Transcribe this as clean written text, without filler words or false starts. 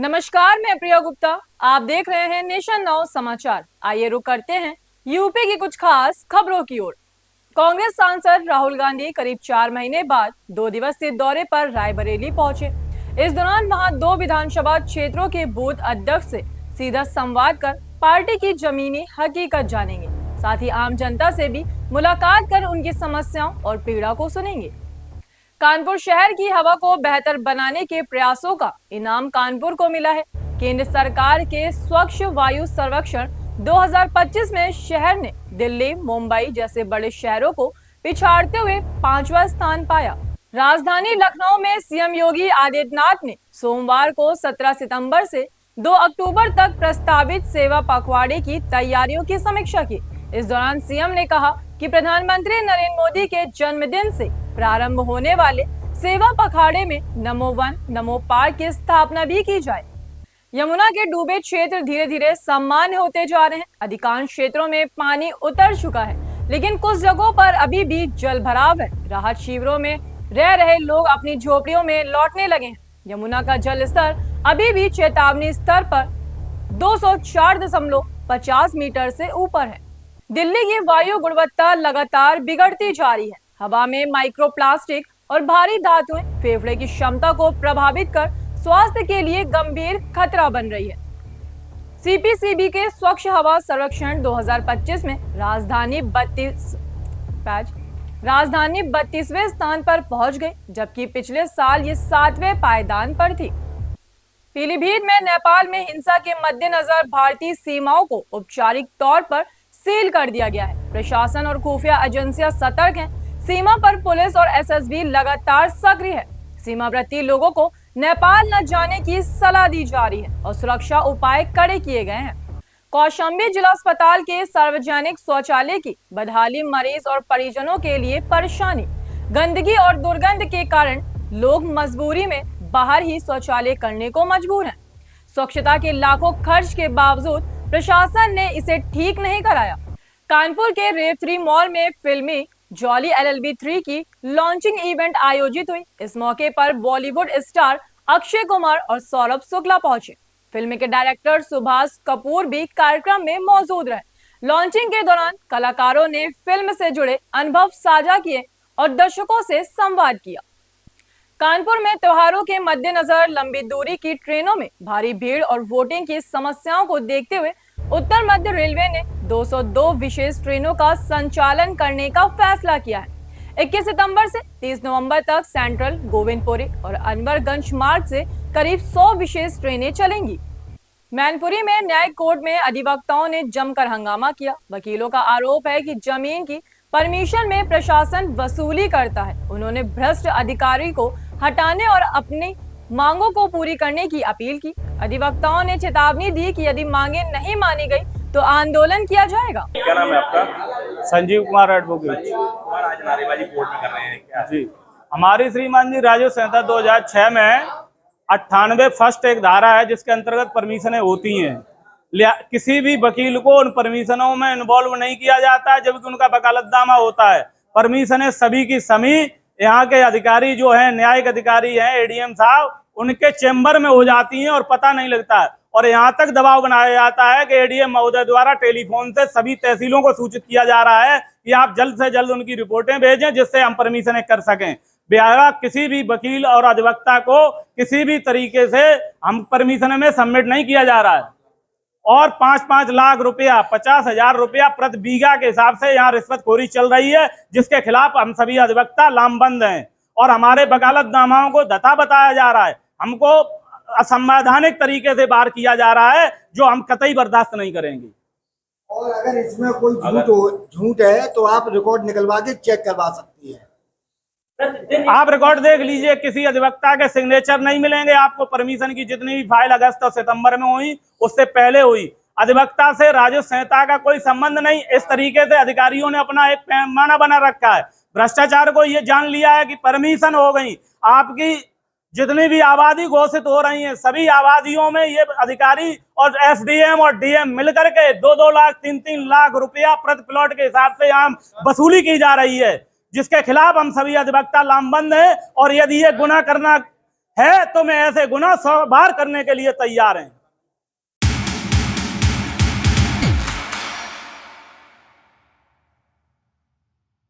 नमस्कार, मैं प्रिया गुप्ता। आप देख रहे हैं नेशन नाउ समाचार। आइए रुक करते हैं यूपी की कुछ खास खबरों की ओर। कांग्रेस सांसद राहुल गांधी करीब 4 महीने बाद 2 दिवसीय दौरे पर रायबरेली पहुंचे। इस दौरान वहां 2 विधानसभा क्षेत्रों के बूथ अध्यक्ष से सीधा संवाद कर पार्टी की जमीनी हकीकत जानेंगे। साथ ही आम जनता से भी मुलाकात कर उनकी समस्याओं और पीड़ा को सुनेंगे। कानपुर शहर की हवा को बेहतर बनाने के प्रयासों का इनाम कानपुर को मिला है। केंद्र सरकार के स्वच्छ वायु सर्वेक्षण 2025 में शहर ने दिल्ली, मुंबई जैसे बड़े शहरों को पिछाड़ते हुए 5वां स्थान पाया। राजधानी लखनऊ में सीएम योगी आदित्यनाथ ने सोमवार को 17 सितंबर से 2 अक्टूबर तक प्रस्तावित सेवा पखवाड़े की तैयारियों की समीक्षा की। इस दौरान सीएम ने कहा कि प्रधानमंत्री नरेंद्र मोदी के जन्मदिन से प्रारंभ होने वाले सेवा पखवाड़े में नमो वन नमो पार्क की स्थापना भी की जाए। यमुना के डूबे क्षेत्र धीरे धीरे सामान्य होते जा रहे हैं। अधिकांश क्षेत्रों में पानी उतर चुका है, लेकिन कुछ जगहों पर अभी भी जल भराव है। राहत शिविरों में रह रहे लोग अपनी झोपड़ियों में लौटने लगे हैं। यमुना का जल स्तर अभी भी चेतावनी स्तर पर 204.50 मीटर से ऊपर है। दिल्ली की वायु गुणवत्ता लगातार बिगड़ती जा रही है। हवा में माइक्रोप्लास्टिक और भारी धातुएं फेफड़े की क्षमता को प्रभावित कर स्वास्थ्य के लिए गंभीर खतरा बन रही है। सीपीसीबी के स्वच्छ हवा सर्वेक्षण 2025 में राजधानी 32वें स्थान पर पहुंच गई, जबकि पिछले साल ये 7वें पायदान पर थी। पीलीभीत में नेपाल में हिंसा के मद्देनजर भारतीय सीमाओं को औपचारिक तौर पर सील कर दिया गया है। प्रशासन और खुफिया एजेंसियां सतर्क हैं। सीमा पर पुलिस और एसएसबी लगातार सक्रिय है। सीमावर्ती लोगों को नेपाल न जाने की सलाह दी जा रही है और सुरक्षा उपाय कड़े किए गए हैं। कौशाम्बी जिला अस्पताल के सार्वजनिक शौचालय की बदहाली मरीज और परिजनों के लिए परेशानी। गंदगी और दुर्गंध के कारण लोग मजबूरी में बाहर ही शौचालय करने को मजबूर हैं। स्वच्छता के लाखों खर्च के बावजूद प्रशासन ने इसे ठीक नहीं कराया। कानपुर के रेव3 मॉल में फिल्मी जॉली LLB 3 की लॉन्चिंग इवेंट आयोजित हुई। इस मौके पर बॉलीवुड स्टार अक्षय कुमार और सौरभ शुक्ला पहुंचे। फिल्म के डायरेक्टर सुभाष कपूर भी कार्यक्रम में मौजूद रहे। लॉन्चिंग के दौरान कलाकारों ने फिल्म से जुड़े अनुभव साझा किए और दर्शकों से संवाद किया। कानपुर में त्योहारों के मद्देनजर लंबी दूरी की ट्रेनों में भारी भीड़ और वोटिंग की समस्याओं को देखते हुए उत्तर मध्य रेलवे ने 202 विशेष ट्रेनों का संचालन करने का फैसला किया है। 21 सितंबर से 30 नवंबर तक सेंट्रल, गोविंदपुरी और अनवरगंज मार्ग से करीब 100 विशेष ट्रेनें चलेंगी। मैनपुरी में न्यायिक कोर्ट में अधिवक्ताओं ने जमकर हंगामा किया। वकीलों का आरोप है कि जमीन की परमिशन में प्रशासन वसूली करता है। उन्होंने भ्रष्ट अधिकारी को हटाने और अपनी मांगों को पूरी करने की अपील की। अधिवक्ताओं ने चेतावनी दी कि यदि मांगे नहीं मानी गई तो आंदोलन किया जाएगा। क्या नाम है आपका? संजीव कुमार एडवोकेट। आज नारेबाजी कोर्ट में कर रहे हैं क्या? जी, हमारी श्रीमान जी राजस्व संहिता 2006 में 98 फर्स्ट एक धारा है जिसके अंतर्गत परमिशनें होती हैं। किसी भी वकील को उन परमिशनों में इन्वॉल्व नहीं किया जाता है, जबकि उनका वकालतनामा होता है। परमिशनें सभी की सभी यहाँ के अधिकारी जो हैं, न्यायिक अधिकारी हैं, एडीएम साहब, उनके चेम्बर में हो जाती हैं और पता नहीं लगता है। और यहाँ तक दबाव बनाया जाता है कि एडीएम महोदय द्वारा टेलीफोन से सभी तहसीलों को सूचित किया जा रहा है कि आप जल्द से जल्द उनकी रिपोर्टें भेजें जिससे हम परमिशनें कर सकें। बेहरा किसी भी वकील और अधिवक्ता को किसी भी तरीके से हम परमिशन में सबमिट नहीं किया जा रहा है। और 5-5 लाख रुपया, 50,000 रुपया प्रति बीघा के हिसाब से यहाँ रिश्वतखोरी चल रही है, जिसके खिलाफ हम सभी अधिवक्ता लामबंद हैं और हमारे वकालतनामाओं को धता बताया जा रहा है। हमको असंवैधानिक तरीके से बाहर किया जा रहा है, जो हम कतई बर्दाश्त नहीं करेंगे। और अगर इसमें कोई झूठ है तो आप रिकॉर्ड निकलवा के चेक करवा सकती है। आप रिकॉर्ड देख लीजिए, किसी अधिवक्ता के सिग्नेचर नहीं मिलेंगे आपको। परमिशन की जितनी भी फाइल अगस्त और सितंबर में हुई उससे पहले हुई। अधिवक्ता से राजस्व संहिता का कोई संबंध नहीं। इस तरीके से अधिकारियों ने अपना एक पैमाना बना रखा है। भ्रष्टाचार को ये जान लिया है कि परमिशन हो गई। आपकी जितनी भी आबादी घोषित हो रही है, सभी आबादियों में ये अधिकारी और एसडीएम और डीएम मिलकर के 2-2 लाख 3-3 लाख रुपया प्रति प्लॉट के हिसाब से यहाँ वसूली की जा रही है, जिसके खिलाफ हम सभी अधिवक्ता लामबंद हैं। और यदि ये गुनाह करना है तो मैं ऐसे गुनाह 100 बार करने के लिए तैयार हैं।